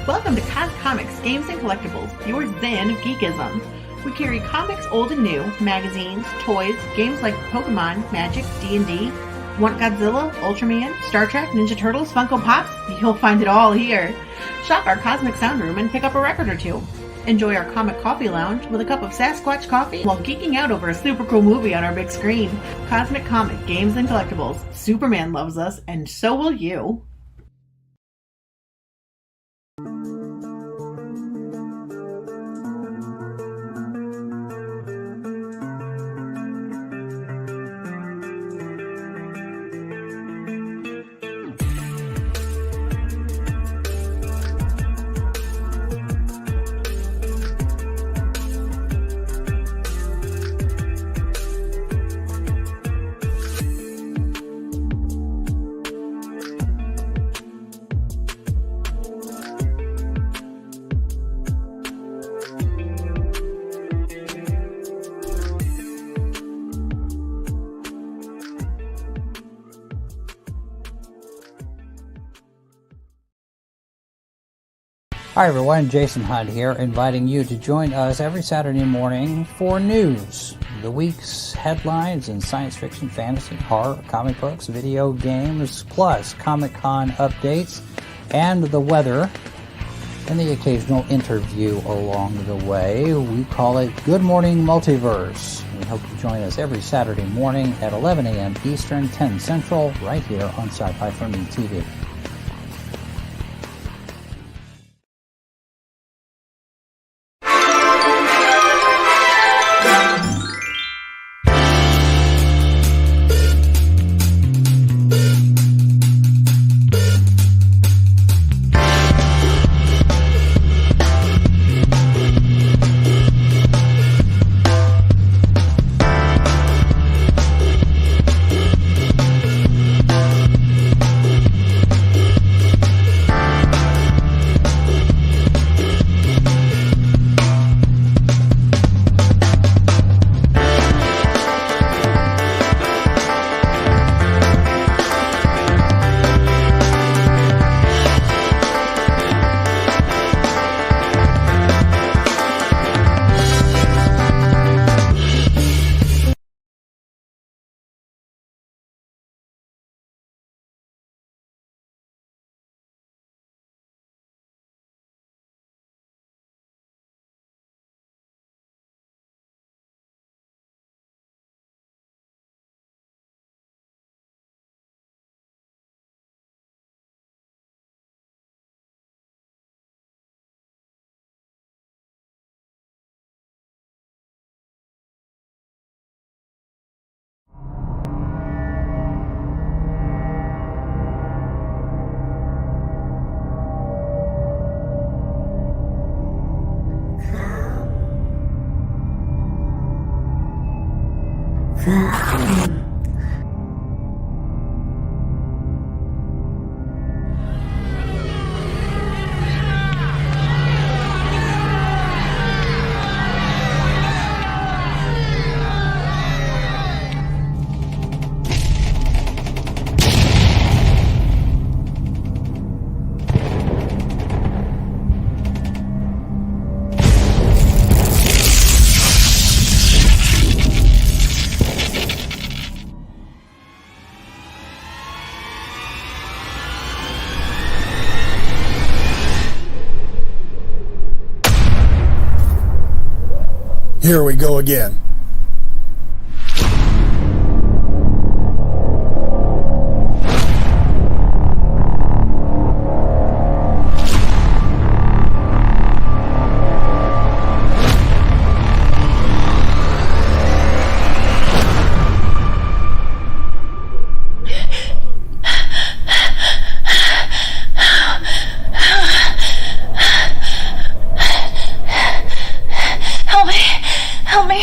Welcome to Cos Comics, Games and Collectibles, your zen of geekism. We carry comics old and new, magazines, toys, games like Pokemon, Magic, D&D. Want Godzilla, Ultraman, Star Trek, Ninja Turtles, Funko Pops? You'll find it all here. Shop our Cosmic Sound Room and pick up a record or two. Enjoy our Comic Coffee Lounge with a cup of Sasquatch coffee while geeking out over a super cool movie on our big screen. Cosmic Comic, Games and Collectibles. Superman loves us, and so will you. Hi everyone, Jason Hunt here, inviting you to join us every Saturday morning for news. The week's headlines in science fiction, fantasy, horror, comic books, video games, plus Comic-Con updates, and the weather, and the occasional interview along the way. We call it Good Morning Multiverse. We hope you join us every Saturday morning at 11 a.m. Eastern, 10 Central, right here on Sci-Fi For Me TV. Here we go again. Help me!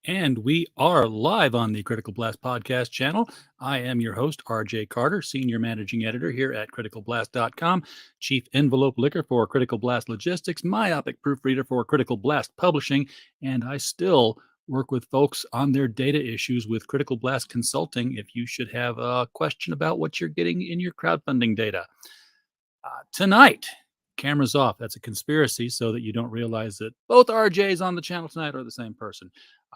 And we are live on the Critical Blast podcast channel. I am your host, RJ Carter, Senior Managing Editor here at criticalblast.com, Chief Envelope Licker for Critical Blast Logistics, myopic proofreader for Critical Blast Publishing, and I still work with folks on their data issues with Critical Blast Consulting if you should have a question about what you're getting in your crowdfunding data. Tonight, cameras off. That's a conspiracy so that you don't realize that both RJs on the channel tonight are the same person.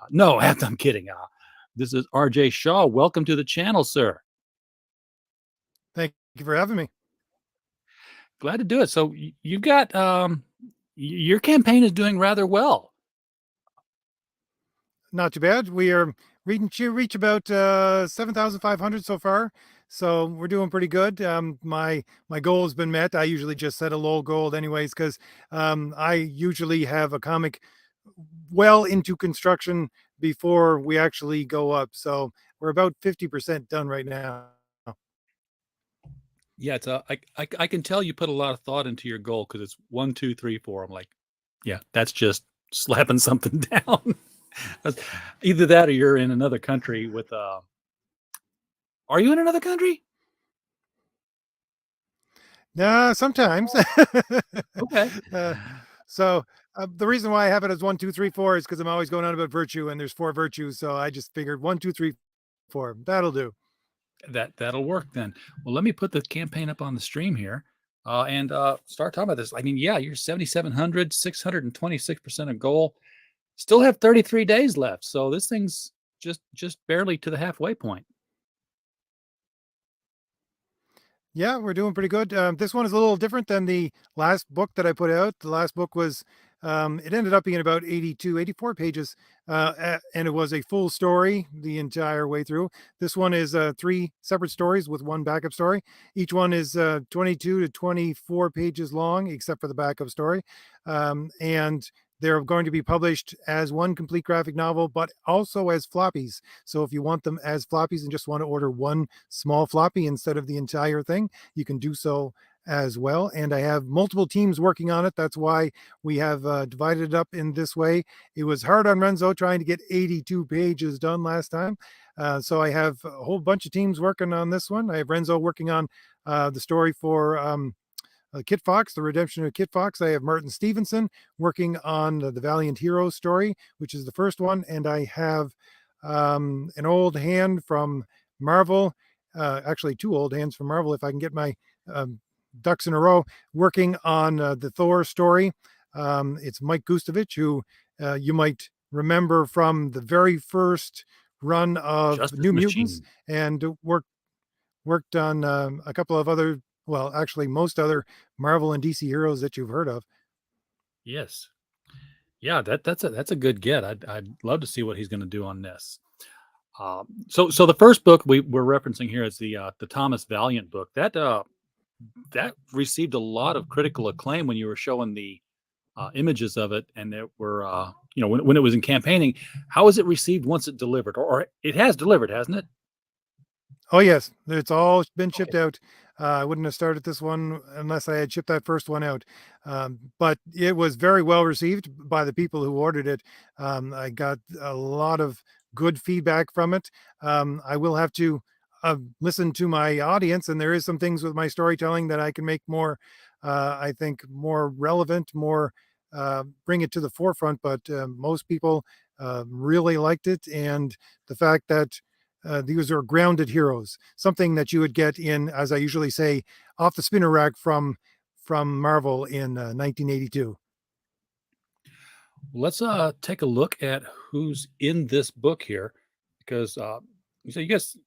No, I'm kidding. This is RJ Shaw. Welcome to the channel, sir. Thank you for having me. Glad to do it. So you got your campaign is doing rather well. Not too bad. We are reach about 7,500 so far. So we're doing pretty good. My goal has been met. I usually just set a low goal anyways, because I usually have a comic well into construction before we actually go up. So we're about 50% done right now. Yeah, it's I can tell you put a lot of thought into your goal because it's 1, 2, 3, 4. I'm like, yeah, that's just slapping something down. Either that or you're in another country with are you in another country? Sometimes. Okay. So the reason why I have it as 1, 2, 3, 4 is because I'm always going on about virtue, and there's 4 virtues. So I just figured 1, 2, 3, 4. That'll do. That'll work then. Well, let me put the campaign up on the stream here and start talking about this. I mean, yeah, you're 7,700, 626% of goal. Still have 33 days left. So this thing's just barely to the halfway point. Yeah, we're doing pretty good. This one is a little different than the last book that I put out. The last book was, it ended up being about 82, 84 pages, and it was a full story the entire way through. This one is 3 separate stories with 1 backup story. Each one is 22 to 24 pages long, except for the backup story. And they're going to be published as 1 complete graphic novel, but also as floppies. So if you want them as floppies and just want to order 1 small floppy instead of the entire thing, you can do so as well. And I have multiple teams working on it. That's why we have divided it up in this way. It was hard on Renzo trying to get 82 pages done last time. So I have a whole bunch of teams working on this one. I have Renzo working on the story for Kit Fox, the redemption of Kit Fox. I have Martin Stevenson working on the Valiant Hero story, which is the first one. And I have an old hand from Marvel, actually 2 old hands from Marvel, if I can get my ducks in a row, working on the Thor story. It's Mike Gustovich, who you might remember from the very first run of Justice New Machine. Mutants, and worked on a couple of other, well, actually most other Marvel and DC heroes that you've heard of. Yes. Yeah, that's a good get. I'd love to see what he's going to do on this. So the first book we're referencing here is the Thomas Valiant book. That received a lot of critical acclaim when you were showing the images of it, and it were when it was in campaigning. How was it received once it delivered, or it has delivered, hasn't it? Oh yes, it's all been shipped Okay. out. I wouldn't have started this one unless I had shipped that first one out. But it was very well received by the people who ordered it. I got a lot of good feedback from it. I will have to listen to my audience, and there is some things with my storytelling that I can make more, I think, more relevant, more bring it to the forefront. But most people really liked it, and the fact that these are grounded heroes, something that you would get in, as I usually say, off the spinner rack from Marvel in 1982. Let's take a look at who's in this book here, because so you guys,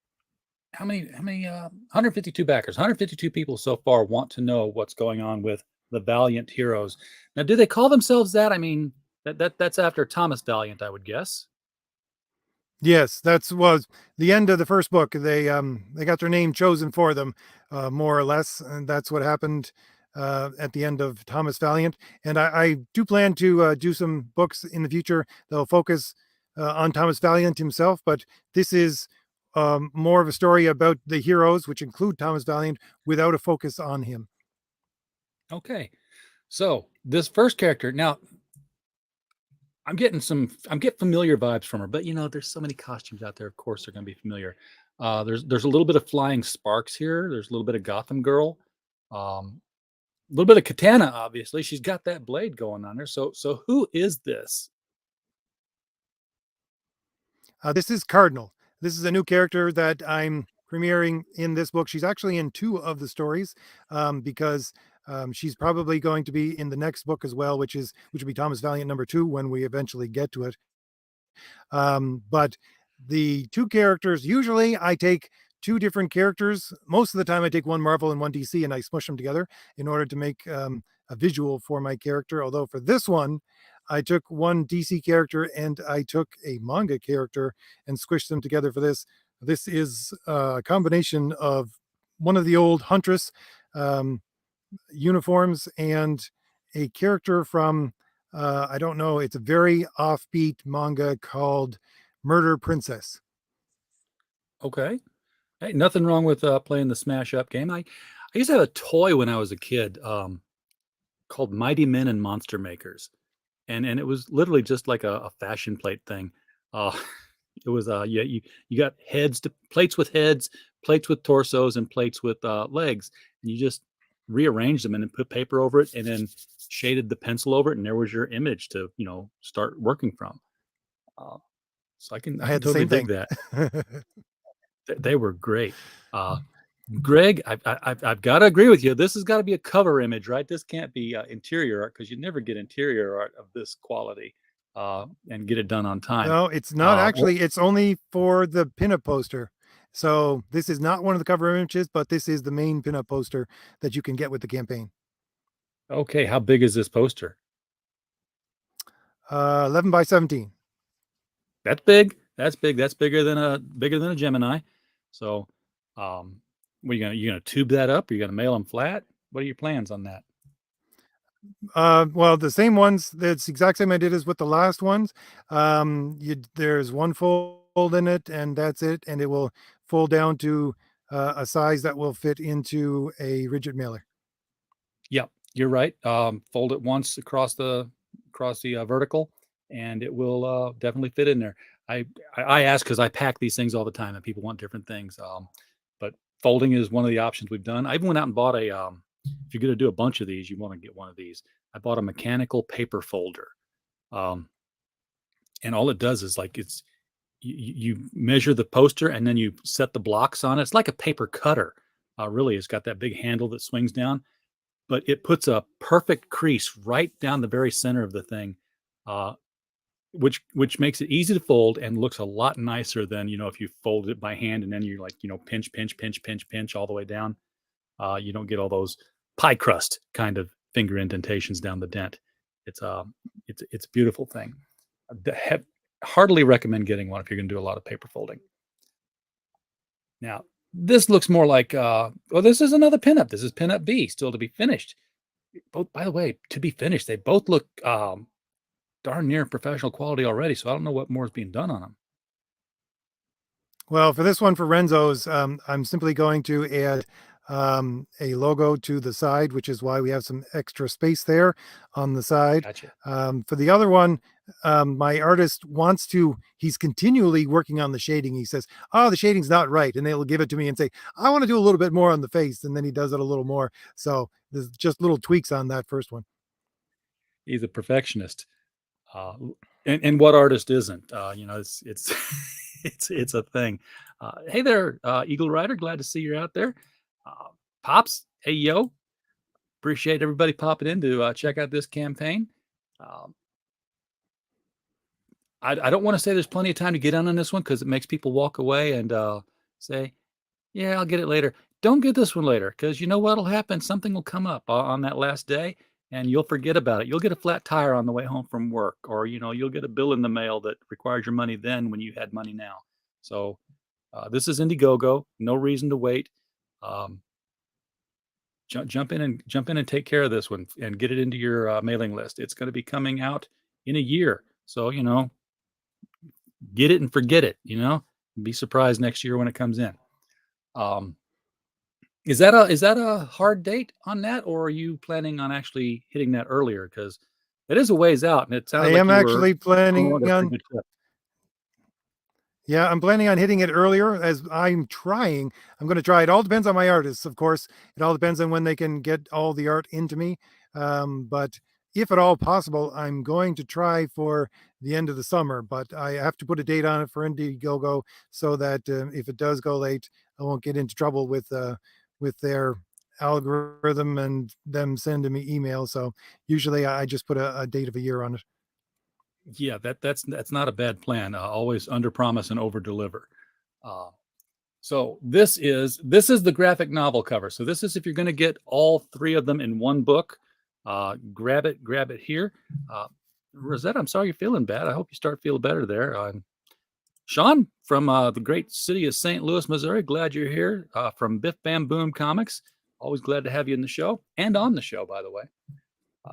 how many 152 backers, 152 people so far want to know what's going on with the Valiant Heroes. Now, do they call themselves that? I mean, that's after Thomas Valiant, I would guess. Yes, that was the end of the first book. They got their name chosen for them, more or less, and that's what happened at the end of Thomas Valiant. And I do plan to do some books in the future that'll focus on Thomas Valiant himself, but this is more of a story about the heroes, which include Thomas Valiant, without a focus on him. Okay, so this first character now. I'm getting familiar vibes from her, but there's so many costumes out there. Of course, they're going to be familiar. There's a little bit of Flying Sparks here. There's a little bit of Gotham Girl, a little bit of Katana. Obviously, she's got that blade going on her. So who is this? This is Cardinal. This is a new character that I'm premiering in this book. She's actually in two of the stories because she's probably going to be in the next book as well, which will be Thomas Valiant #2 when we eventually get to it. But the two characters, usually I take two different characters. Most of the time I take one Marvel and one DC and I smush them together in order to make a visual for my character. Although for this one, I took one DC character and I took a manga character and squished them together for this. This is a combination of one of the old Huntress um, uniforms and a character from I don't know, it's a very offbeat manga called Murder Princess. Okay, hey, nothing wrong with playing the Smash Up game. I used to have a toy when I was a kid called Mighty Men and Monster Makers, and it was literally just like a fashion plate thing. Uh, it was yeah, you got plates with heads, plates with torsos, and plates with legs, and you just rearranged them and then put paper over it, and then shaded the pencil over it, and there was your image to start working from. Uh, so I I can had the totally same dig thing. that. They were great. Greg, I've got to agree with you. This has got to be a cover image, right? This can't be interior art because you never get interior art of this quality and get it done on time. No, it's not Well, actually. It's only for the pinup poster. So this is not one of the cover images, but this is the main pinup poster that you can get with the campaign. okay, how big is this poster? 11 by 17. That's big. That's big. That's bigger than a Gemini. So, what you gonna tube that up? Or you gonna mail them flat? What are your plans on that? Well, the same ones. That's the exact same I did as with the last ones. There's one fold in it, and that's it, and it will fold down to a size that will fit into a rigid mailer. Yep, you're right. Fold it once across the vertical, and it will definitely fit in there. I ask because I pack these things all the time, and people want different things. But folding is one of the options we've done. I even went out and bought a. If you're going to do a bunch of these, you want to get one of these. I bought a mechanical paper folder, um, and all it does is like you measure the poster and then you set the blocks on it. It's like a paper cutter. Really, it's got that big handle that swings down, but it puts a perfect crease right down the very center of the thing, uh, which makes it easy to fold and looks a lot nicer than if you fold it by hand and then you like pinch, pinch, pinch, pinch, pinch all the way down. You don't get all those pie crust kind of finger indentations down the dent. It's it's a beautiful thing. Heartily recommend getting one if you're going to do a lot of paper folding. Now, this looks more like this is another pinup. This is pinup B, still to be finished. Both, by the way, to be finished. They both look darn near professional quality already. So I don't know what more is being done on them. Well, for this one for Renzo's, I'm simply going to add a logo to the side, which is why we have some extra space there on the side. Gotcha. For the other one, my artist he's continually working on the shading. He says, oh, the shading's not right. And they'll give it to me and say, I want to do a little bit more on the face. And then he does it a little more. So there's just little tweaks on that first one. He's a perfectionist. And what artist isn't? It's it's a thing. Hey there, Eagle Rider. Glad to see you're out there. Pops, hey yo, appreciate everybody popping in to check out this campaign. I don't want to say there's plenty of time to get on this one because it makes people walk away and say, "Yeah, I'll get it later." Don't get this one later because you know what'll happen? Something will come up on that last day, and you'll forget about it. You'll get a flat tire on the way home from work, or you'll get a bill in the mail that requires your money then when you had money now. So this is Indiegogo. No reason to wait. Jump in and take care of this one and get it into your mailing list. It's going to be coming out in a year, so get it and forget it. Be surprised next year when it comes in. Is that a hard date on that, or are you planning on actually hitting that earlier? Because it is a ways out, and it I sounded like am you were actually going planning on a pretty on good trip. Yeah, I'm planning on hitting it earlier as I'm trying. I'm going to try. It all depends on my artists, of course. It all depends on when they can get all the art into me. But if at all possible, I'm going to try for the end of the summer. But I have to put a date on it for Indiegogo so that if it does go late, I won't get into trouble with their algorithm and them sending me emails. So usually I just put a date of a year on it. Yeah, that's not a bad plan. Always under promise and over deliver. Uh, so this is the graphic novel cover. So this is if you're going to get all three of them in one book. Grab it here. Rosette, I'm sorry you're feeling bad. I hope you start feeling better there. Sean from the great city of St. Louis, Missouri. Glad you're here from Biff Bam Boom Comics. Always glad to have you in the show and on the show, by the way.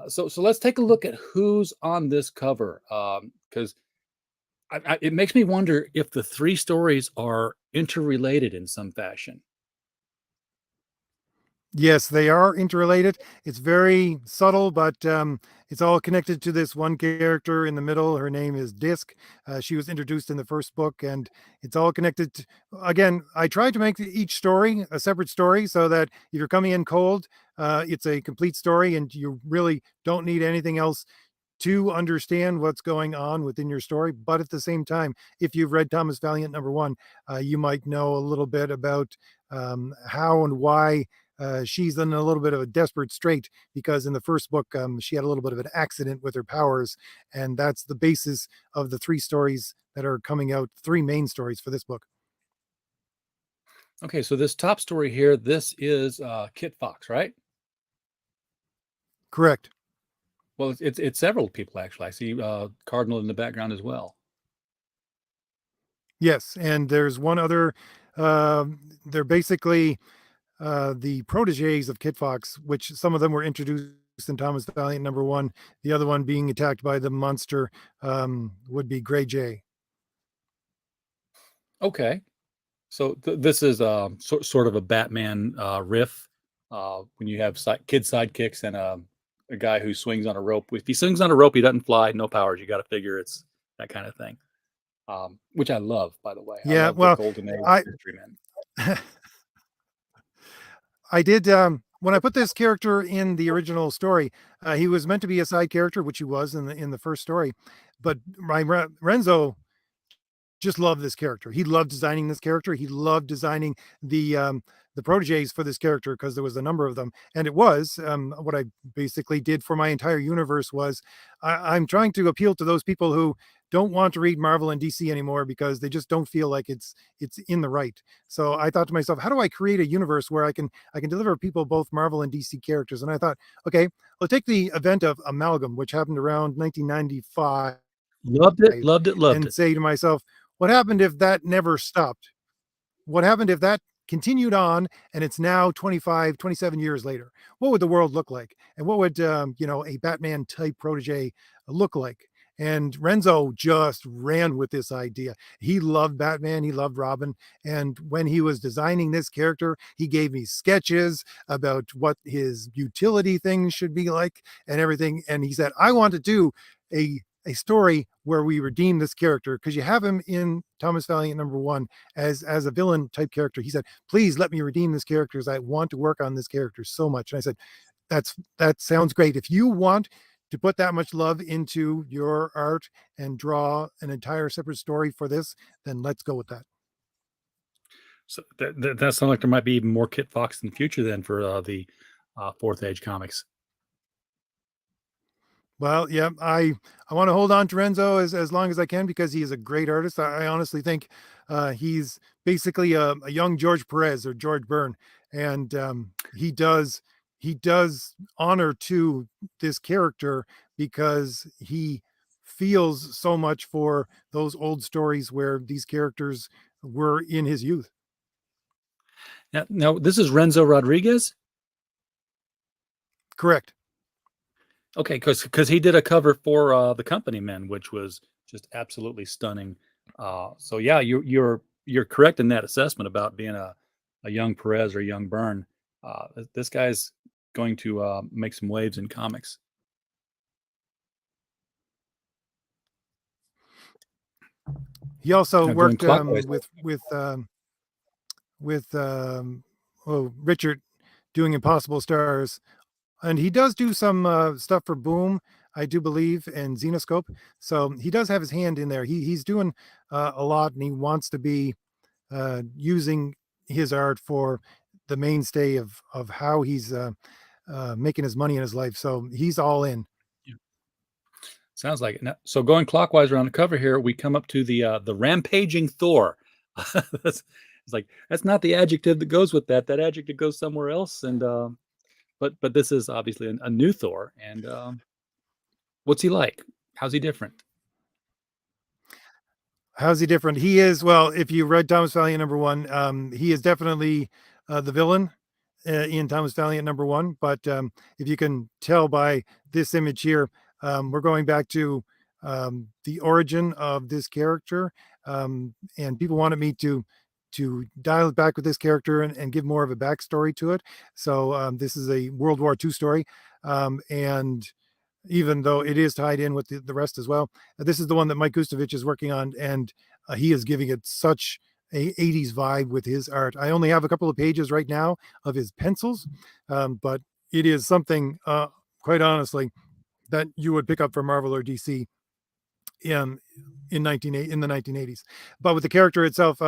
So let's take a look at who's on this cover because it makes me wonder if the three stories are interrelated in some fashion. Yes, they are interrelated. It's very subtle, but it's all connected to this one character in the middle. Her name is Disc. She was introduced in the first book, and it's all connected. Again, I tried to make each story a separate story so that if you're coming in cold, it's a complete story, and you really don't need anything else to understand what's going on within your story. But at the same time, if you've read Thomas Valiant #1, you might know a little bit about how and why she's in a little bit of a desperate strait because in the first book, she had a little bit of an accident with her powers. And that's the basis of the three stories that are coming out, three main stories for this book. Okay, so this top story here, this is Kit Fox, right? Correct. Well, it's several people actually. I see Cardinal in the background as well. Yes. And there's one other, they're basically the proteges of Kit Fox, which some of them were introduced in Thomas Valiant #1. The other one being attacked by the monster would be Grey Jay. Okay, so this is sort of a Batman riff when you have kid sidekicks and a guy who swings on a rope. If he swings on a rope, he doesn't fly, no powers. You got to figure it's that kind of thing, which I love, by the way. I Yeah, love the well, golden age I of Mystery Men. I did when I put this character in the original story, he was meant to be a side character, which he was in the first story, but Renzo just loved this character. He loved designing this character. He loved designing the proteges for this character because there was a number of them. And it was what I basically did for my entire universe was I'm trying to appeal to those people who don't want to read Marvel and DC anymore because they just don't feel like it's in the right. So I thought to myself, how do I create a universe where I can deliver people both Marvel and DC characters? And I thought, okay, let's take the event of Amalgam, which happened around 1995, Loved it, loved it, loved and it. say to myself, what happened if that never stopped? What happened if that continued on and it's now 25, 27 years later? What would the world look like? And what would, a Batman type protege look like? And Renzo just ran with this idea. He loved Batman, he loved Robin. And when he was designing this character, he gave me sketches about what his utility things should be like and everything. And he said, I want to do a story where we redeem this character because you have him in Thomas Valiant #1 as a villain type character. He said, please let me redeem this character as I want to work on this character so much. And I said, that sounds great. If you want to put that much love into your art and draw an entire separate story for this, then let's go with that. So that sounds like there might be even more Kit Fox in the future then for the Fourth Age comics. Well, yeah, I want to hold on to Renzo as long as I can because he is a great artist. I honestly think he's basically a young George Perez or George Byrne, and he does honor to this character because he feels so much for those old stories where these characters were in his youth. Now this is Renzo Rodriguez. Correct. Okay, because he did a cover for the Company Men, which was just absolutely stunning. So yeah, you're correct in that assessment about being a young Perez or young Byrne. This guy's going to make some waves in comics. He also Now going worked clockwise. with Richard doing Impossible Stars, and he does do some stuff for Boom, I do believe, and Xenoscope. So he does have his hand in there. He's doing a lot, and he wants to be using his art for the mainstay of how he's making his money in his life. So he's all in. Yeah, sounds like it. Now, so going clockwise around the cover here, we come up to the rampaging Thor. That's, it's like that's not the adjective that goes with that. That adjective goes somewhere else. And but this is obviously a new Thor. And what's he like? How's he different? How's he different? He is, well, if you read Thomas Valiant #1, he is definitely the villain in Thomas Valiant #1. But if you can tell by this image here, we're going back to the origin of this character, and people wanted me to dial it back with this character and give more of a backstory to it. So this is a World War II story, and even though it is tied in with the rest as well. This is the one that Mike Gustovich is working on, and he is giving it such a 80s vibe with his art. I only have a couple of pages right now of his pencils, but it is something, quite honestly, that you would pick up from Marvel or DC in in the 1980s. But with the character itself,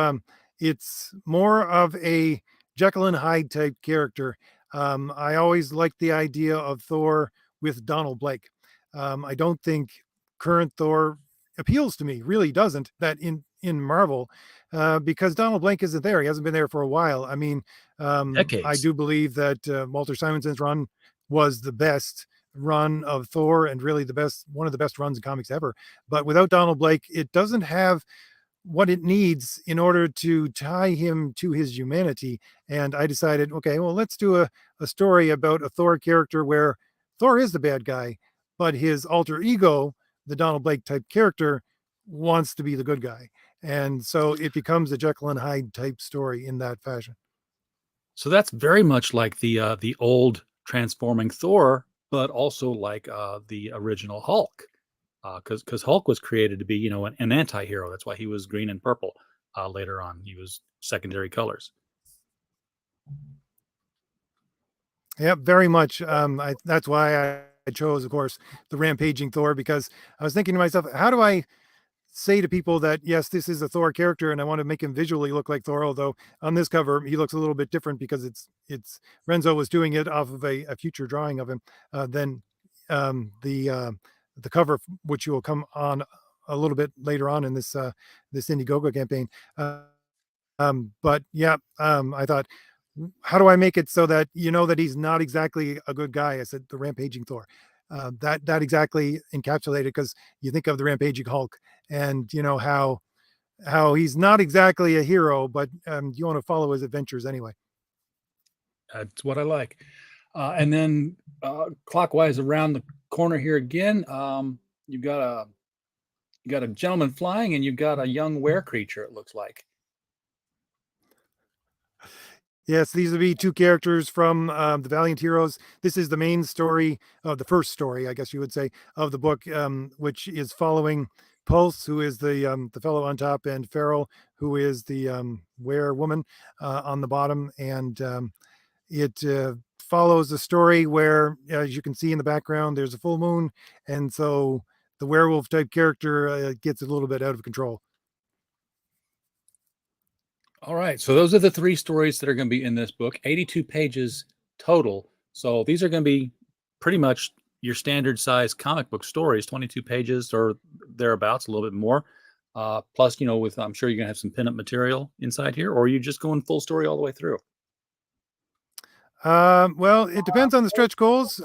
it's more of a Jekyll and Hyde type character. I always liked the idea of Thor with Donald Blake. I don't think current Thor appeals to me, really doesn't, that in Marvel, because Donald Blake isn't there. He hasn't been there for a while. I mean, I Decades. do believe that Walter Simonson's run was the best run of Thor, and really the best, one of the best runs in comics ever. But without Donald Blake, it doesn't have what it needs in order to tie him to his humanity. And I decided, okay, well, let's do a story about a Thor character where Thor is the bad guy, but his alter ego, the Donald Blake type character, wants to be the good guy. And so it becomes a Jekyll and Hyde type story in that fashion. So that's very much like the old transforming Thor, but also like the original Hulk, because Hulk was created to be an anti-hero. That's why he was green and purple. Later on, he was secondary colors. Yeah, very much. That's why I chose, of course, the rampaging Thor, because I was thinking to myself, how do I say to people that yes, this is a Thor character, and I want to make him visually look like Thor. Although on this cover he looks a little bit different because it's Renzo was doing it off of a future drawing of him. Then the cover, which will come on a little bit later on in this Indiegogo campaign. But yeah, I thought, how do I make it so that you know that he's not exactly a good guy? I said the rampaging Thor. That exactly encapsulated, because you think of the rampaging Hulk, and you know how he's not exactly a hero, but you want to follow his adventures anyway. That's what I like. And then clockwise around the corner here again, you got a you got a gentleman flying, and you've got a young were creature. It looks like. Yes, these would be two characters from the Valiant Heroes. This is the main story, the first story, I guess you would say, of the book, which is following Pulse, who is the fellow on top, and Farrell, who is the were woman on the bottom. And it follows a story where, as you can see in the background, there's a full moon, and so the werewolf type character gets a little bit out of control. All right. So those are the three stories that are going to be in this book, 82 pages total. So these are going to be pretty much your standard size comic book stories, 22 pages or thereabouts, a little bit more. Plus, with I'm sure you're going to have some pinup material inside here, or are you just going full story all the way through? Well, it depends on the stretch goals.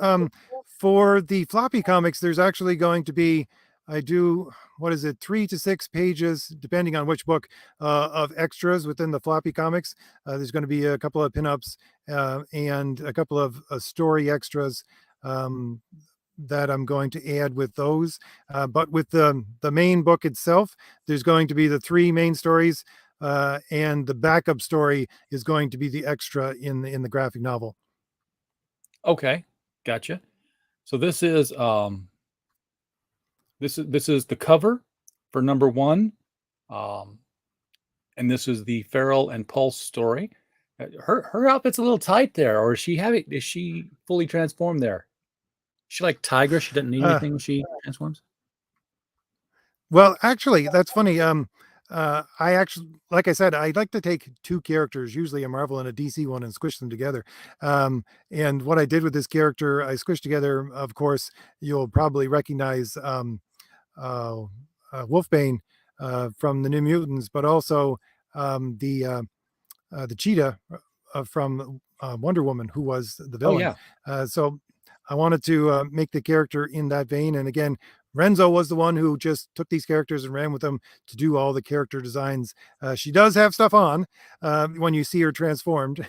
For the floppy comics, there's actually going to be, I do, what is it, 3 to 6 pages, depending on which book, of extras within the floppy comics. There's going to be a couple of pinups and a couple of story extras that I'm going to add with those. But with the main book itself, there's going to be the three main stories, and the backup story is going to be the extra in the graphic novel. Okay, gotcha. So this is the cover for number one. And this is the Feral and Pulse story. Her outfit's a little tight there, or is she fully transformed there? Is she like Tigra? She doesn't need Uh, anything when she transforms. Well, actually, that's funny. I actually, like I said, I like to take two characters, usually a Marvel and a DC one, and squish them together. And what I did with this character, I squished together. Of course, you'll probably recognize uh, Wolfbane from the New Mutants, but also the cheetah from Wonder Woman, who was the Oh villain. yeah. So I wanted to make the character in that vein. And again, Renzo was the one who just took these characters and ran with them to do all the character designs. She does have stuff on when you see her transformed,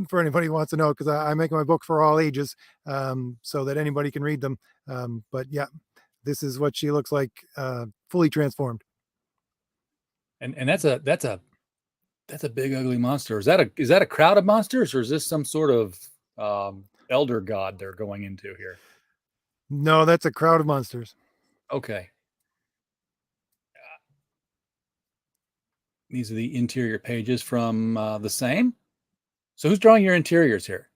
for anybody who wants to know, because I make my book for all ages so that anybody can read them. But yeah, this is what she looks like fully transformed. And that's a big ugly monster. Is that a crowd of monsters, or is this some sort of elder god they're going into here? No, that's a crowd of monsters. Okay. These are the interior pages from the same. So who's drawing your interiors here?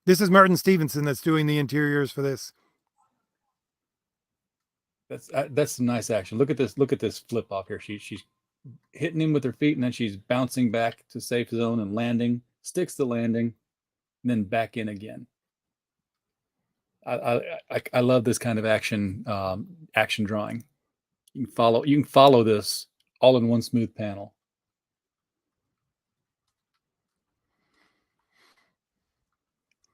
This is Martin Stevenson that's doing the interiors for this. That's some nice action. Look at this. Look at this flip off here. She's hitting him with her feet, and then she's bouncing back to safe zone and landing. Sticks the landing, and then back in again. I love this kind of action drawing. You can follow this all in one smooth panel.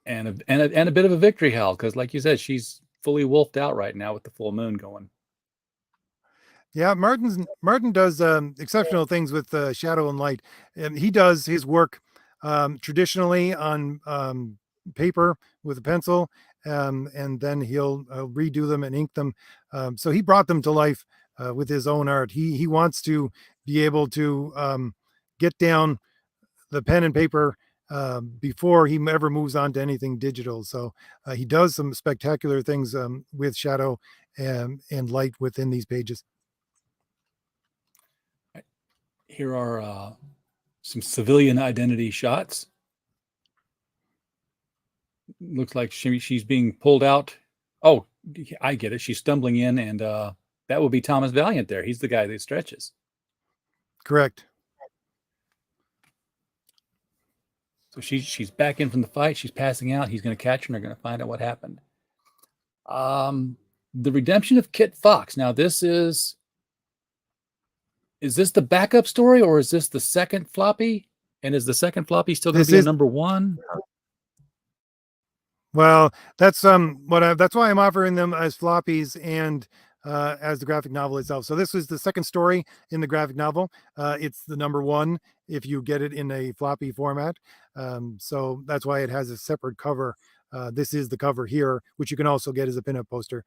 And a bit of a victory howl, because like you said, she's fully wolfed out right now with the full moon going. Yeah, Martin does exceptional things with shadow and light, and he does his work traditionally on paper with a pencil, and then he'll redo them and ink them. So he brought them to life with his own art. He wants to be able to get down the pen and paper before he ever moves on to anything digital. So he does some spectacular things with shadow and light within these pages. Here are some civilian identity shots. Looks like she's being pulled out. Oh, I get it. She's stumbling in, and that would be Thomas Valiant there. He's the guy that stretches. Correct. So she's back in from the fight. She's passing out. He's going to catch her, and they're going to find out what happened. The redemption of Kit Fox. Now, this is this the backup story, or is this the second floppy? And is the second floppy still going to be a number one? Well, that's that's why I'm offering them as floppies and as the graphic novel itself. So this is the second story in the graphic novel. It's the number one if you get it in a floppy format. So that's why it has a separate cover. This is the cover here, which you can also get as a pinup poster.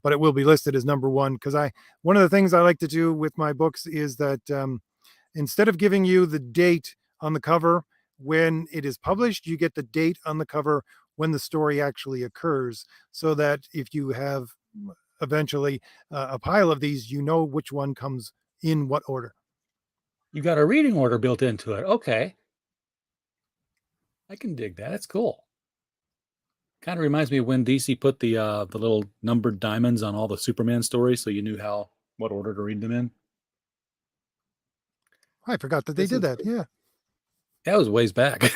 But it will be listed as number one because one of the things I like to do with my books is that instead of giving you the date on the cover when it is published, you get the date on the cover when the story actually occurs, so that if you have eventually a pile of these, you know which one comes in what order. You got a reading order built into it. Okay. I can dig that. That's cool. Kind of reminds me of when DC put the little numbered diamonds on all the Superman stories, so you knew what order to read them in. I forgot that they did that. Yeah. That was ways back.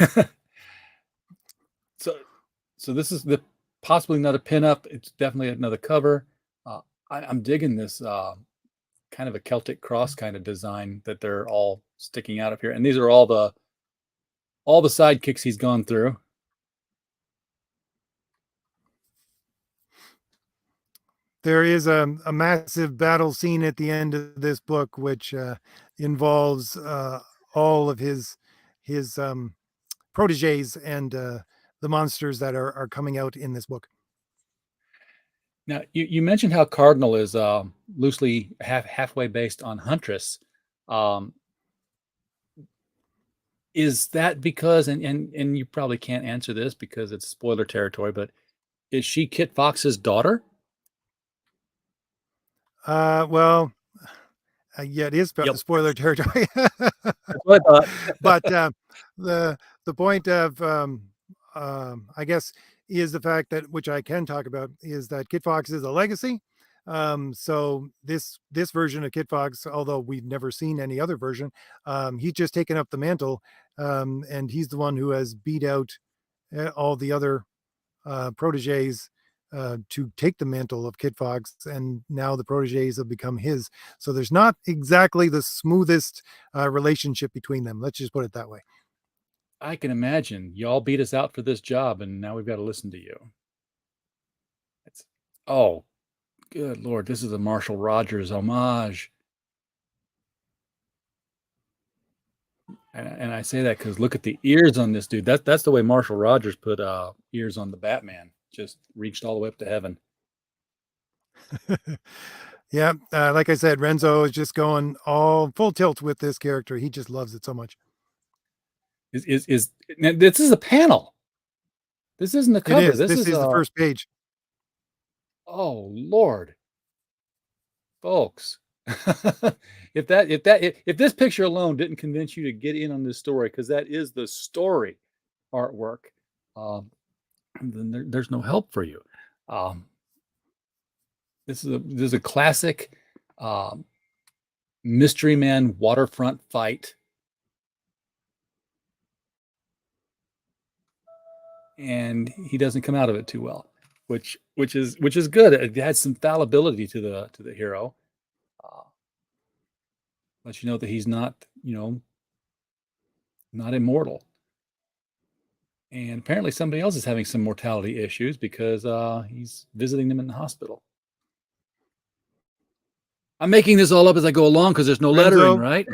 So this is possibly not a pinup. It's definitely another cover. I'm digging this kind of a Celtic cross kind of design that they're all sticking out of here. And these are all the sidekicks he's gone through. There is a massive battle scene at the end of this book, which involves all of his proteges and the monsters that are coming out in this book. Now, you mentioned how Cardinal is loosely halfway based on Huntress. Is that because, and you probably can't answer this because it's spoiler territory, but is she Kit Fox's daughter? Well, Yeah, it is Yep, spoiler territory. that's what I thought. But the the point of I guess is the fact that, which I can talk about, is that Kit Fox is a legacy. So this version of Kit Fox, although we've never seen any other version, he's just taken up the mantle, and he's the one who has beat out all the other proteges to take the mantle of Kit Fox, and now the proteges have become his. So there's not exactly the smoothest relationship between them. Let's just put it that way. I can imagine y'all beat us out for this job, and now we've got to listen to you. It's oh, good lord, this is a Marshall Rogers homage. And I say that because look at the ears on this dude. That's the way Marshall Rogers put ears on the Batman. Just reached all the way up to heaven. Yeah, like I said, Renzo is just going all full tilt with this character. He just loves it so much. Is now, this is a panel. This isn't the It cover. is. This This is is the first page. oh Lord, folks. if this picture alone didn't convince you to get in on this story, because that is the story artwork, then there's no help for you. This is a classic mystery man waterfront fight, and he doesn't come out of it too well, which is good. It adds some fallibility to the hero. Let you know that he's not not immortal. And apparently somebody else is having some mortality issues because he's visiting them in the hospital. I'm making this all up as I go along because there's no lettering, Renzo, right?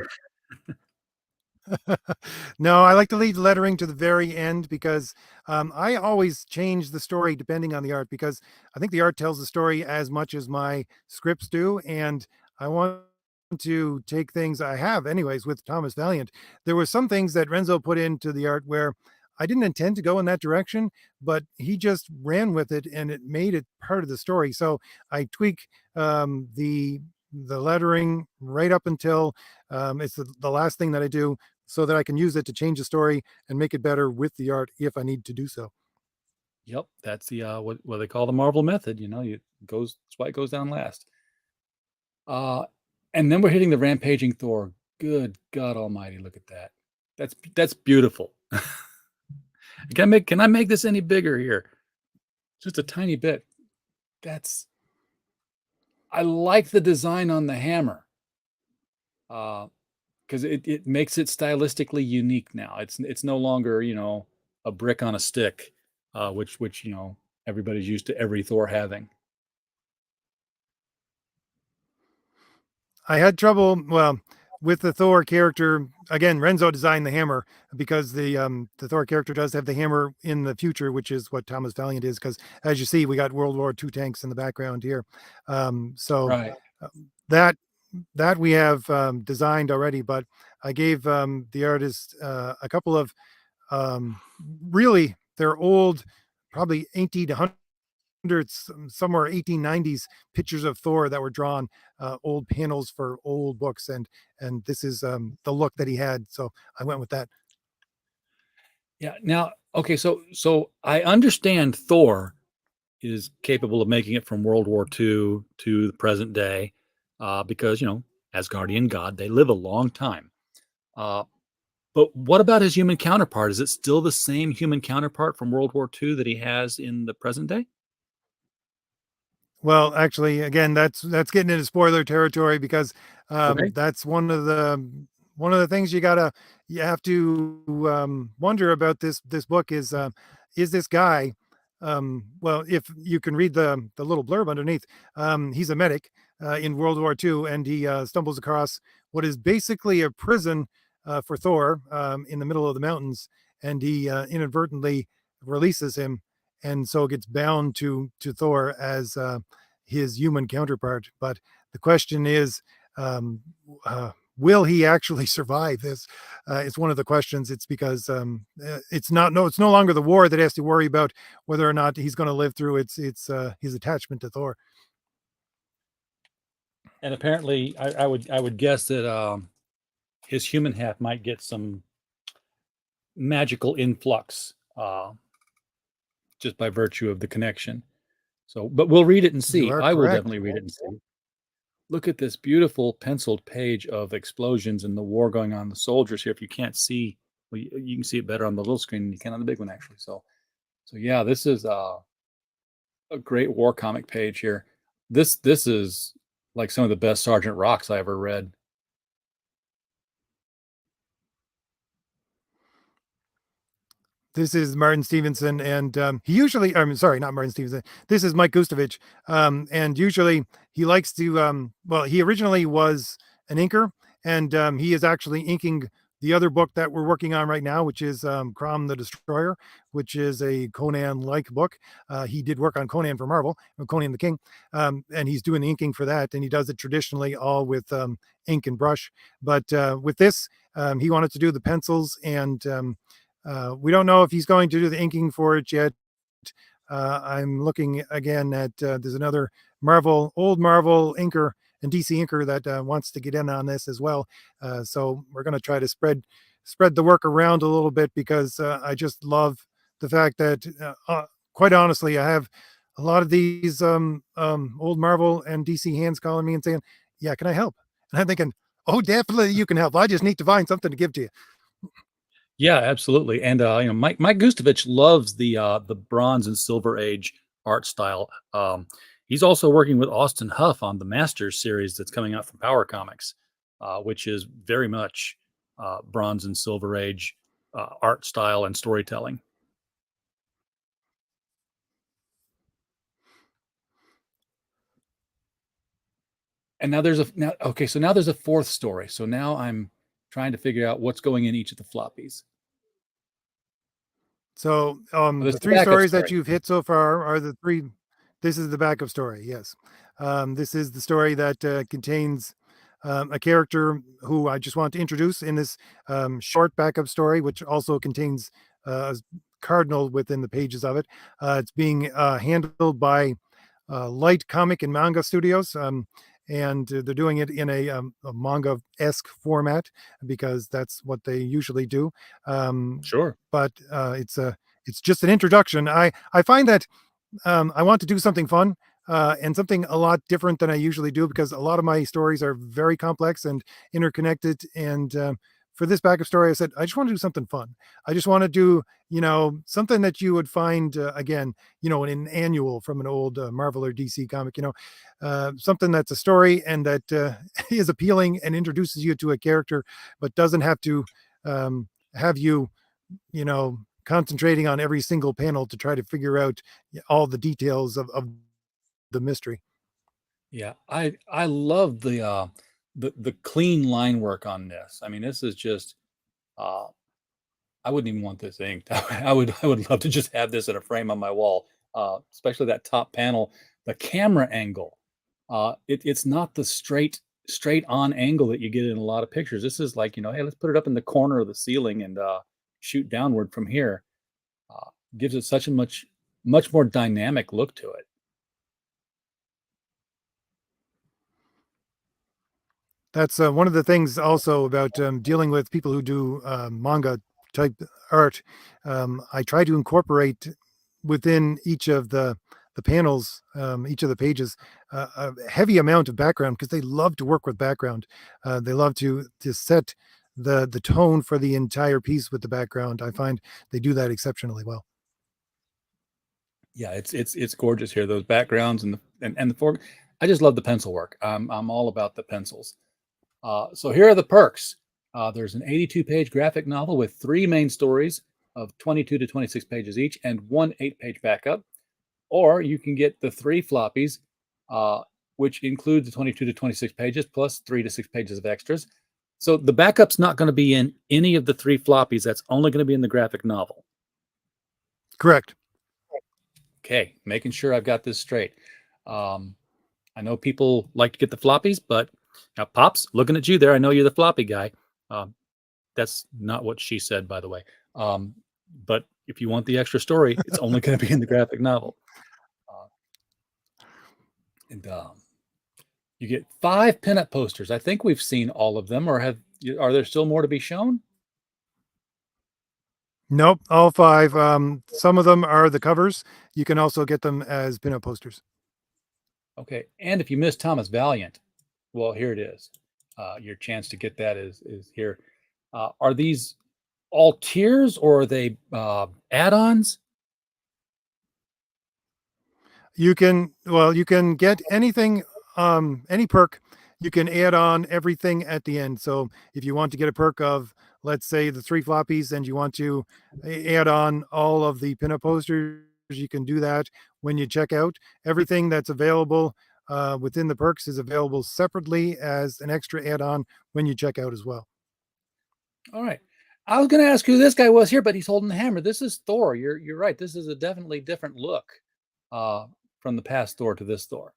no, I like to leave lettering to the very end because I always change the story depending on the art, because I think the art tells the story as much as my scripts do. And I want to take things I have anyways with Thomas Valiant. There were some things that Renzo put into the art where I didn't intend to go in that direction, but he just ran with it and it made it part of the story. So I tweak the lettering right up until it's the last thing that I do, so that I can use it to change the story and make it better with the art if I need to do so. Yep, that's the what they call the Marvel method. That's why it goes down last. Uh, and then we're hitting the rampaging Thor. Good God Almighty, look at that. That's beautiful. Can I make this any bigger here? Just a tiny bit. I like the design on the hammer. Because it makes it stylistically unique now. It's no longer a brick on a stick, which everybody's used to every Thor having. I had trouble, well, with the Thor character. Again, Renzo designed the hammer because the Thor character does have the hammer in the future, which is what Thomas Valiant is. Because as you see, we got World War II tanks in the background here. So Right. uh, that that we have designed already, but I gave the artist a couple of really, they're old, probably 1800s, somewhere 1890s pictures of Thor that were drawn, old panels for old books, and this is the look that he had, so I went with that. Yeah. Now, okay, so I understand Thor is capable of making it from World War II to the present day, because Asgardian god, they live a long time. Uh, but what about his human counterpart? Is it still the same human counterpart from World War II that he has in the present day? Well, actually, again, that's getting into spoiler territory, because Okay. that's one of the things you have to wonder about this book is this guy. Well, if you can read the little blurb underneath, he's a medic in World War II, and he stumbles across what is basically a prison for Thor in the middle of the mountains, and he inadvertently releases him, and so gets bound to Thor as his human counterpart. But the question is, um, will he actually survive this? It's one of the questions. It's because it's not no it's no longer the war that has to worry about whether or not he's going to live through. It's his attachment to Thor. And apparently, I would guess that his human half might get some magical influx just by virtue of the connection. So, but we'll read it and You see. are I will correct. definitely read it and see. Look at this beautiful penciled page of explosions and the war going on. The soldiers here. If you can't see, well, you can see it better on the little screen than you can on the big one, actually. So yeah, this is a great war comic page here. This is like some of the best Sergeant Rocks I ever read. This is Martin Stevenson, and he usually, I'm sorry, not Martin Stevenson. This is Mike Gustovich, and usually he likes to. Well, he originally was an inker, and he is actually inking the other book that we're working on right now, which is Crom the Destroyer, which is a Conan-like book. He did work on Conan for Marvel, Conan the King, and he's doing the inking for that, and he does it traditionally all with ink and brush. But with this, he wanted to do the pencils and. We don't know if he's going to do the inking for it yet. I'm looking again at there's another old Marvel inker and DC inker that wants to get in on this as well. So we're going to try to spread the work around a little bit because I just love the fact that, quite honestly, I have a lot of these old Marvel and DC hands calling me and saying, "Yeah, can I help?" And I'm thinking, "Oh, definitely you can help. I just need to find something to give to you." Yeah, absolutely. And Mike Gustovich loves the Bronze and Silver Age art style. He's also working with Austin Huff on the Masters series that's coming out from Power Comics, which is very much Bronze and Silver Age art style and storytelling. And now so now there's a fourth story. So now I'm trying to figure out what's going in each of the floppies. So This the is the three backup stories that story. you've hit so far are the three. This is the backup story. Yes, this is the story that contains a character who I just want to introduce in this short backup story, which also contains a cardinal within the pages of it. It's being handled by Light Comic and Manga Studios. And they're doing it in a manga-esque format because that's what they usually do. Sure. But it's just an introduction. I find that I want to do something fun and something a lot different than I usually do because a lot of my stories are very complex and interconnected. And for this backup story, I said I just want to do something fun. I just want to do something that you would find again in an annual from an old Marvel or DC comic. Something that's a story and that is appealing and introduces you to a character, but doesn't have to have you concentrating on every single panel to try to figure out all the details of the mystery. Yeah, I love the clean line work on this. I mean, this is just uh I wouldn't even want this inked. I would love to just have this in a frame on my wall. Especially that top panel, the camera angle. It's not the straight on angle that you get in a lot of pictures. This is like, hey, let's put it up in the corner of the ceiling and shoot downward from here. Gives it such a much more dynamic look to it. That's one of the things also about dealing with people who do manga type art. I try to incorporate within each of the panels, each of the pages, a heavy amount of background because they love to work with background. They love to set the tone for the entire piece with the background. I find they do that exceptionally well. Yeah, it's gorgeous here. Those backgrounds and the fore. I just love the pencil work. I'm all about the pencils. So here are the perks. There's an 82-page graphic novel with 3 main stories of 22 to 26 pages each and 1 8-page backup. Or you can get the 3 floppies, which include the 22 to 26 pages plus 3 to 6 pages of extras. So the backup's not going to be in any of the 3 floppies. That's only going to be in the graphic novel. Correct. Okay, making sure I've got this straight. I know people like to get the floppies, but now, Pops, looking at you there, I know you're the floppy guy. That's not what she said, by the way. But if you want the extra story, it's only going to be in the graphic novel. And You get 5 pinup posters. I think we've seen all of them, or are there still more to be shown? Nope, all 5. Some of them are the covers. You can also get them as pinup posters. Okay, and if you missed Thomas Valiant, well, here it is. Your chance to get that is here. Are these all tiers, or are they add-ons? You can get anything, any perk. You can add on everything at the end. So if you want to get a perk of, let's say, the 3 floppies, and you want to add on all of the pinup posters, you can do that when you check out. Everything that's available within the perks is available separately as an extra add-on when you check out as well. All right. I was going to ask who this guy was here, but he's holding the hammer. This is Thor. You're right. This is a definitely different look from the past Thor to this Thor.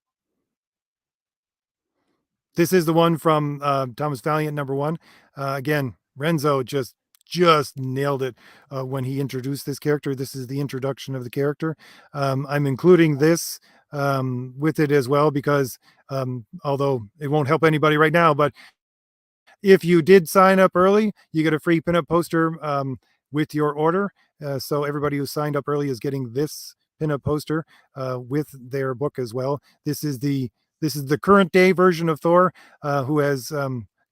This is the one from Thomas Valiant #1. Again, Renzo just nailed it when he introduced this character. This is the introduction of the character. I'm including this with it as well because although it won't help anybody right now, but if you did sign up early, you get a free pinup poster with your order. So everybody who signed up early is getting this pinup poster with their book as well. This is the current day version of Thor, who has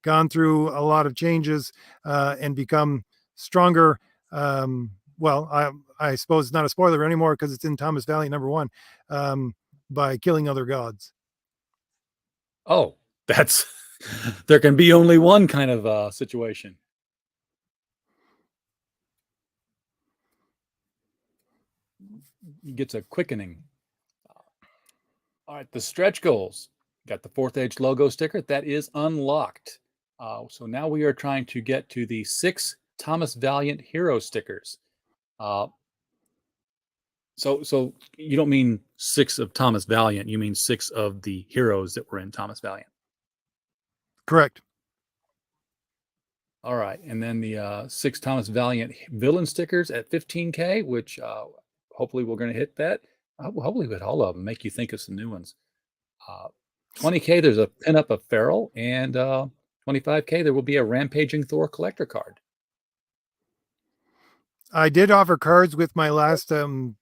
gone through a lot of changes and become stronger. Well, I suppose it's not a spoiler anymore because it's in Thomas Valiant #1, by killing other gods. Oh, that's there can be only one kind of situation. He gets a quickening. All right, the stretch goals. Got the 4th Age logo sticker. That is unlocked. So now we are trying to get to the 6 Thomas Valiant hero stickers. So you don't mean 6 of Thomas Valiant. You mean 6 of the heroes that were in Thomas Valiant. Correct. All right, and then the 6 Thomas Valiant villain stickers at 15K, which hopefully we're going to hit that. Hopefully with all of them, make you think of some new ones. 20K, there's a pinup of Farrell, and 25K, there will be a Rampaging Thor collector card. I did offer cards with my last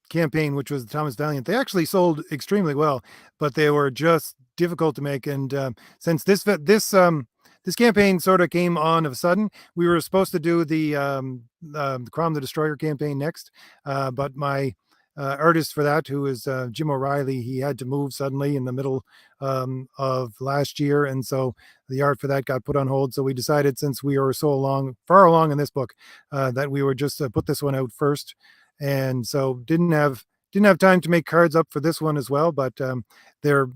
campaign, which was Thomas Valiant. They actually sold extremely well, but they were just difficult to make. And since this campaign sort of came on of a sudden, we were supposed to do the Crom the Destroyer campaign next, but my artist for that, who is Jim O'Reilly, he had to move suddenly in the middle of last year, and so the art for that got put on hold. So we decided, since we were far along in this book, that we would just put this one out first, and so didn't have time to make cards up for this one as well. But there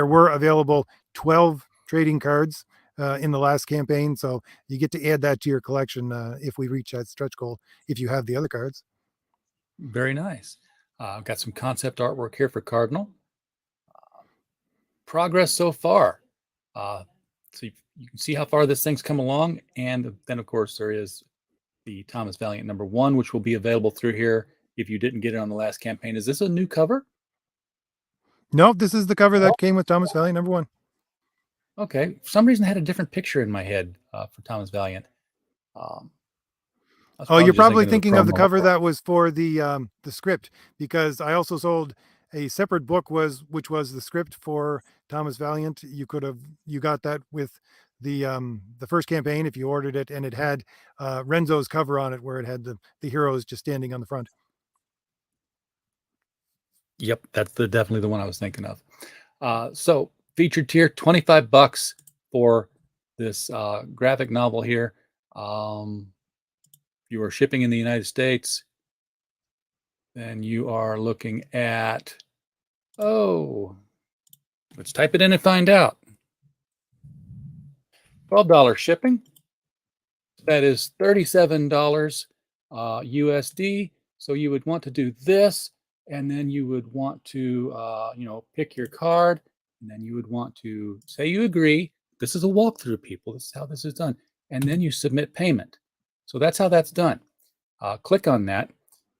were available 12 trading cards in the last campaign, so you get to add that to your collection if we reach that stretch goal, if you have the other cards. Very nice. I've got some concept artwork here for Cardinal. Progress so far. So you can see how far this thing's come along. And then, of course, there is the Thomas Valiant #1, which will be available through here if you didn't get it on the last campaign. Is this a new cover? No, this is the cover that came with Thomas Valiant #1. Okay. For some reason, I had a different picture in my head for Thomas Valiant. Oh, you're probably thinking of the cover that was for the script, because I also sold a separate book which was the script for Thomas Valiant. You got that with the first campaign if you ordered it, and it had Renzo's cover on it, where it had the heroes just standing on the front. Yep, that's definitely the one I was thinking of. So featured tier, $25 for this graphic novel here. You are shipping in the United States, then you are looking at, let's type it in and find out. $12 shipping. That is $37 USD. So you would want to do this, and then you would want to, pick your card, and then you would want to say you agree. This is a walkthrough, people. This is how this is done. And then you submit payment. So that's how that's done. Click on that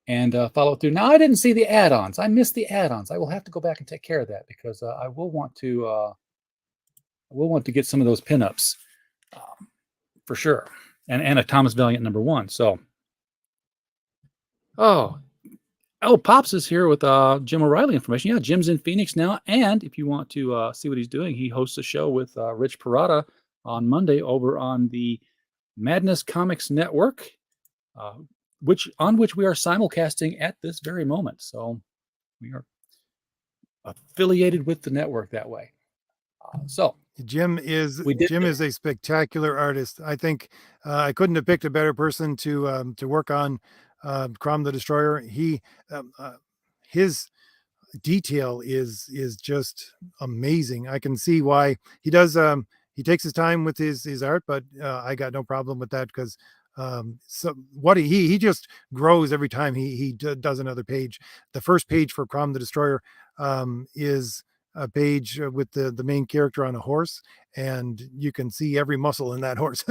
and follow through. Now, I didn't see the add-ons. I missed the add-ons. I will have to go back and take care of that, because I will want to we'll want to get some of those pinups for sure, and a Thomas Valiant #1. So, oh, Pops is here with Jim O'Reilly information. Yeah, Jim's in Phoenix now, and if you want to see what he's doing, he hosts a show with Rich Parada on Monday over on the Madness Comics Network, which we are simulcasting at this very moment. So we are affiliated with the network that way. So Jim is a spectacular artist. I think I couldn't have picked a better person to work on Crom the Destroyer. His detail is just amazing. I can see why he does. He takes his time with his art, but I got no problem with that because so what he just grows every time he does another page. The first page for Crom the Destroyer is a page with the main character on a horse, and you can see every muscle in that horse.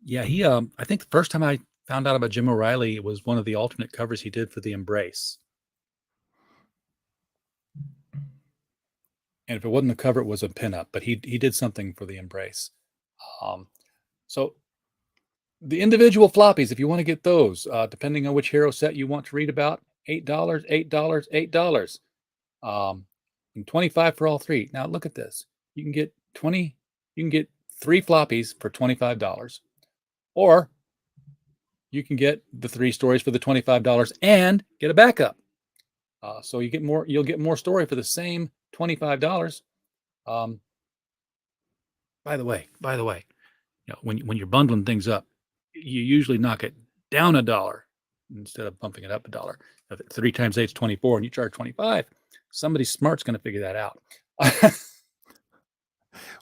yeah, he I think the first time I found out about Jim O'Reilly, it was one of the alternate covers he did for the Embrace. And if it wasn't a cover, it was a pinup, but he did something for the Embrace. So the individual floppies, if you want to get those, depending on which hero set you want to read about, $8, $8, $8, and 25 for all three. Now look at this. You can get 3 floppies for $25, or you can get the 3 stories for the $25 and get a backup. So you'll get more story for the same $25. By the way, when you're bundling things up, you usually knock it down $1 instead of bumping it up $1. If 3 times 8 is 24, and you charge 25, somebody smart's going to figure that out.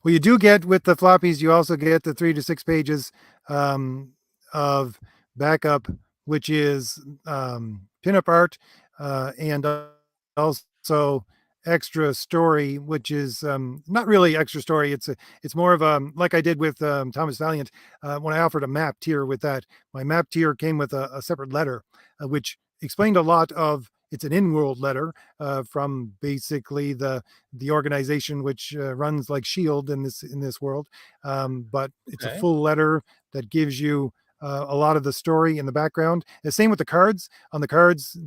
Well, you do get with the floppies, you also get the 3 to 6 pages of backup, which is pinup art and also extra story, which is not really extra story. It's more of like I did with Thomas Valiant when I offered a map tier with that. My map tier came with a separate letter, which explained a lot of. It's an in-world letter from basically the organization which runs like Shield in this world, but it's a Okay. full letter that gives you a lot of the story in the background. The same with the cards. On the cards,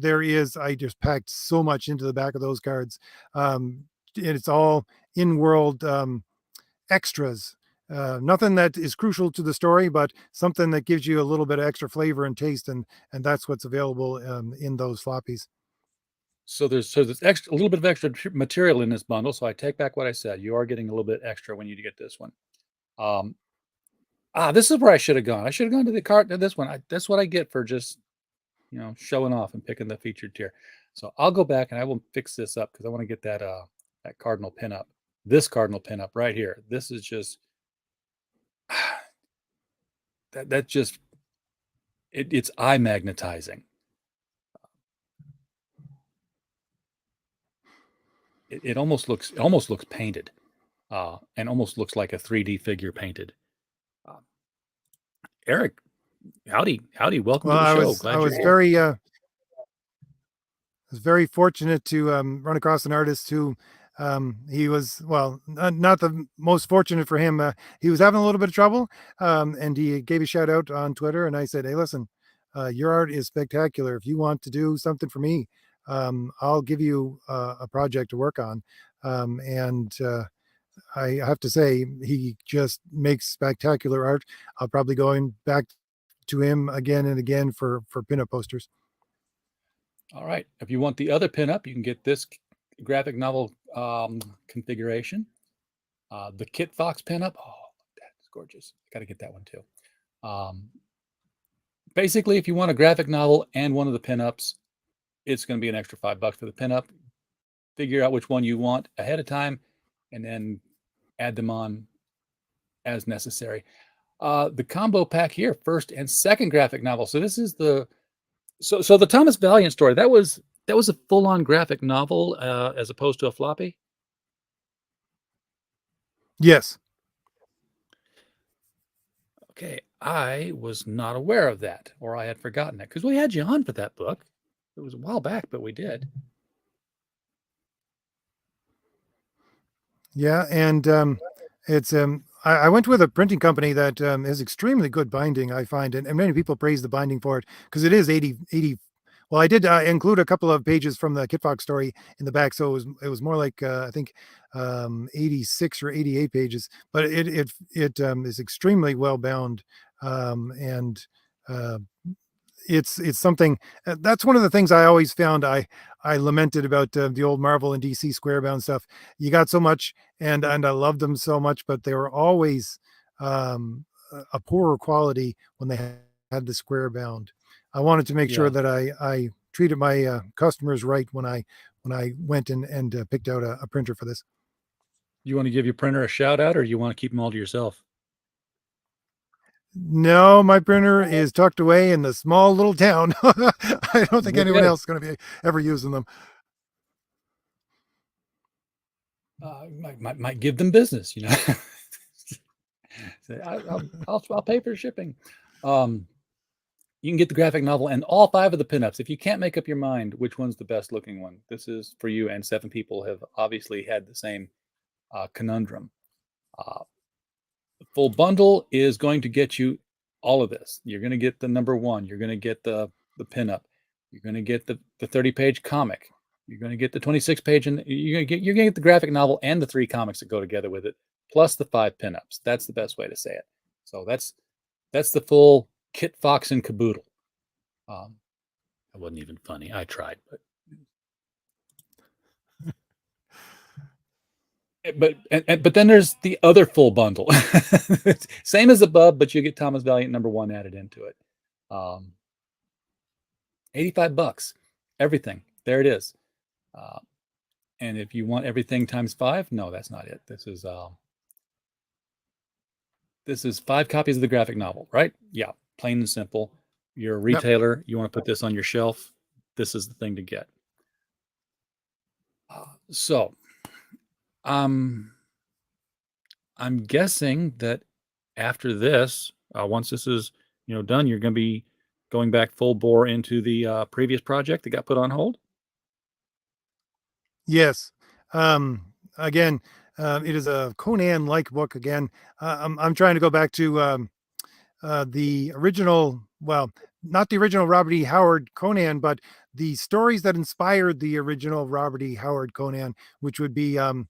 I just packed so much into the back of those cards. And it's all in-world extras. Nothing that is crucial to the story, but something that gives you a little bit of extra flavor and taste, and that's what's available in those floppies. So there's a little bit of extra material in this bundle. So I take back what I said. You are getting a little bit extra when you get this one. This is where I should have gone. I should have gone to the cart to this one. That's what I get for just showing off and picking the featured tier. So I'll go back and I will fix this up because I want to get that cardinal pinup. This cardinal pinup right here. This is just it's eye magnetizing. It almost looks painted, and almost looks like a 3D figure painted. Eric, howdy, welcome to the show. I was very fortunate to run across an artist who he was not the most fortunate for him. He was having a little bit of trouble, and he gave a shout out on Twitter, and I said, "Hey, listen, your art is spectacular. If you want to do something for me, I'll give you a project to work on." And I have to say, he just makes spectacular art. I'll probably going back to him again and again for pinup posters. All right. If you want the other pinup, you can get this graphic novel configuration. The Kit Fox pinup. Oh, that's gorgeous. Got to get that one too. Basically, if you want a graphic novel and one of the pinups, it's going to be an extra $5 for the pinup. Figure out which one you want ahead of time, and then add them on as necessary. The combo pack here, first and second graphic novel. So this is the Thomas Valiant story. That was a full-on graphic novel as opposed to a floppy. Yes. Okay, I was not aware of that, or I had forgotten it, because we had you on for that book. It was a while back, but we did. Yeah, and it's I went with a printing company that is extremely good binding, I find, and many people praise the binding for it because it is 80. Well, I did include a couple of pages from the Kit Fox story in the back, so it was more like I think 86 or 88 pages, but it is extremely well bound, and uh, it's something that's one of the things I always found I lamented about the old Marvel and DC square bound stuff. You got so much, and I loved them so much, but they were always a poorer quality when they had the square bound. I wanted to make sure Yeah. that I treated my customers right when I went and picked out a printer for this. You want to give your printer a shout out, or you want to keep them all to yourself? No, my printer is tucked away in the small little town. I don't think anyone Okay. else is going to be ever using them. Might give them business, Say, I'll pay for shipping. Um, you can get the graphic novel and all 5 of the pinups. If you can't make up your mind which one's the best looking one, this is for you. And 7 people have obviously had the same conundrum. The full bundle is going to get you all of this. You're going to get the number 1. You're going to get the pinup. You're going to get the 30-page comic. You're going to get the 26-page, and you're going to get the graphic novel and the 3 comics that go together with it, plus the 5 pinups. That's the best way to say it. So that's the full Kit Fox and caboodle. That wasn't even funny. I tried, but then there's the other full bundle. Same as above, but you get Thomas Valiant #1 added into it. 85 bucks, everything. There it is. And if you want everything times 5, no, that's not it. This is 5 copies of the graphic novel, right? Yeah, plain and simple. You're a retailer, you want to put this on your shelf, this is the thing to get. So, I'm guessing that after this, once this is done, you're going to be going back full bore into the previous project that got put on hold. Yes. Again, it is a Conan-like book. Again, I'm trying to go back to the original. Well, not the original Robert E. Howard Conan, but the stories that inspired the original Robert E. Howard Conan, which would be Khan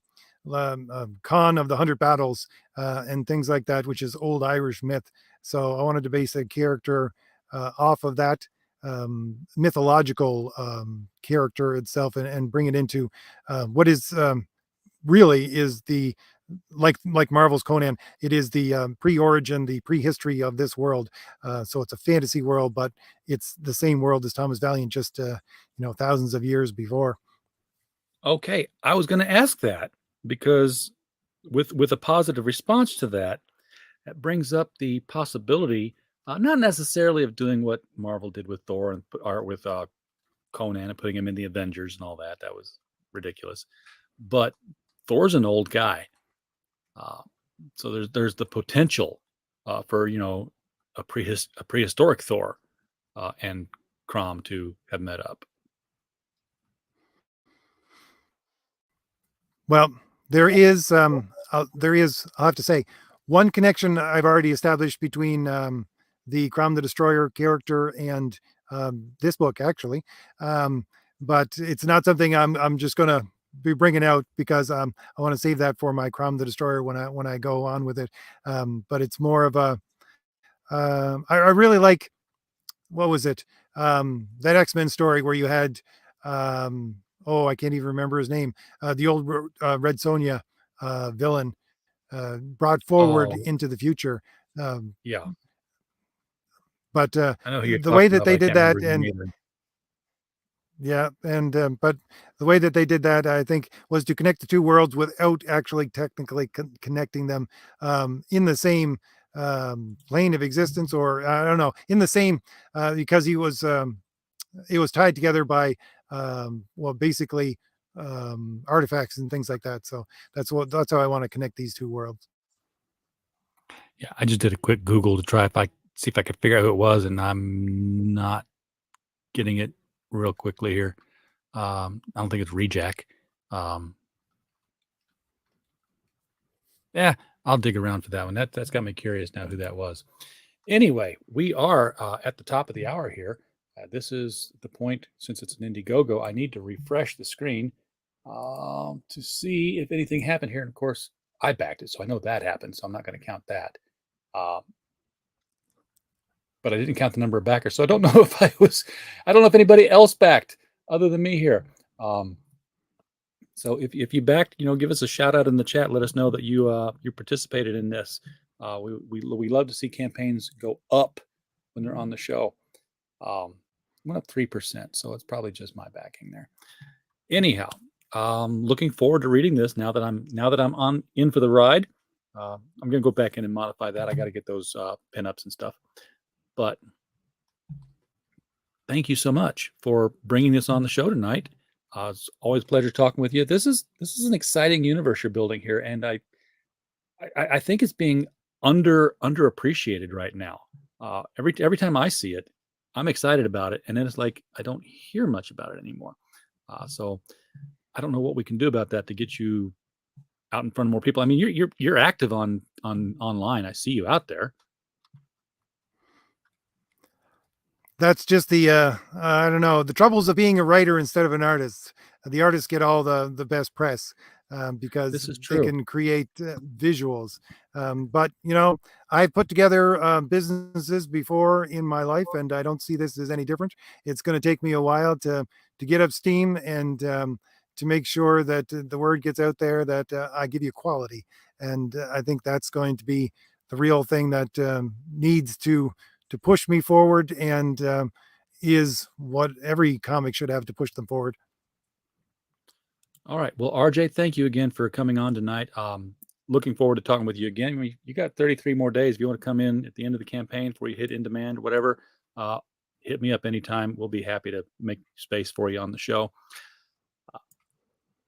of the Hundred Battles and things like that, which is old Irish myth. So I wanted to base a character off of that mythological character itself and bring it into what is really is the like Marvel's Conan. It is the pre-origin, the prehistory of this world. So it's a fantasy world, but it's the same world as Thomas Valiant, just thousands of years before. Okay, I was going to ask that because with a positive response to that, that brings up the possibility, not necessarily of doing what Marvel did with Thor and with Conan and putting him in the Avengers and all that. That was ridiculous. But Thor's an old guy, uh, so there's the potential for a prehistoric Thor and Crom to have met up. Well, there is I'll have to say one connection I've already established between the Crom the Destroyer character and this book actually, but it's not something I'm just gonna be bringing out because I want to save that for my Crom the Destroyer when I go on with it. But it's more of a I really like what was it? That X-Men story where you had oh, I can't even remember his name. The old Red Sonja villain brought forward Oh, into the future. Um, yeah. but I know who you're the way talking that about, but they I did can't remember that, his name and either. yeah, and but the way that they did that, I think, was to connect the two worlds without actually technically connecting them in the same plane of existence, or I don't know, in the same because he was it was tied together by well basically artifacts and things like that. So that's how I want to connect these two worlds. Yeah, I just did a quick Google to try if I see if I could figure out who it was, and I'm not getting it real quickly here. I don't think it's Rejack. Um, Yeah, I'll dig around for that one. That's got me curious now who that was. Anyway, we are at the top of the hour here. This is the point, since it's an Indiegogo, I need to refresh the screen to see if anything happened here. And of course, I backed it, so I know that happened, so I'm not going to count that. Uh, but I didn't count the number of backers, so I don't know if I don't know if anybody else backed other than me here. So if you backed, give us a shout out in the chat. Let us know that you participated in this. We love to see campaigns go up when they're on the show. Went up 3%, so it's probably just my backing there. Anyhow, looking forward to reading this now that I'm on in for the ride. I'm gonna go back in and modify that. I got to get those pinups and stuff. But thank you so much for bringing this on the show tonight. It's always a pleasure talking with you. This is an exciting universe you're building here, and I think it's being underappreciated right now. Every time I see it, I'm excited about it, and then it's like I don't hear much about it anymore. So I don't know what we can do about that to get you out in front of more people. I mean, you're active on online. I see you out there. That's just the I don't know, the troubles of being a writer instead of an artist. The artists get all the best press because This is they true. can create visuals. But I've put together businesses before in my life, and I don't see this as any different. It's going to take me a while to get up steam and to make sure that the word gets out there that I give you quality. And I think that's going to be the real thing that needs to push me forward, and is what every comic should have to push them forward. All right. Well, RJ, thank you again for coming on tonight. Looking forward to talking with you again. You got 33 more days. If you want to come in at the end of the campaign before you hit in demand, whatever, hit me up anytime. We'll be happy to make space for you on the show.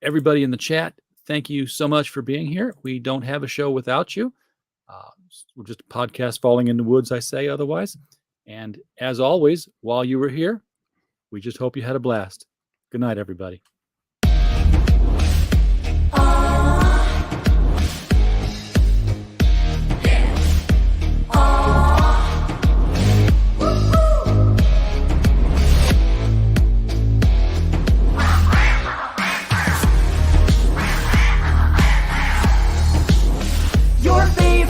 Everybody in the chat, thank you so much for being here. We don't have a show without you. We're just a podcast falling in the woods, I say otherwise. And as always, while you were here, we just hope you had a blast. Good night, everybody.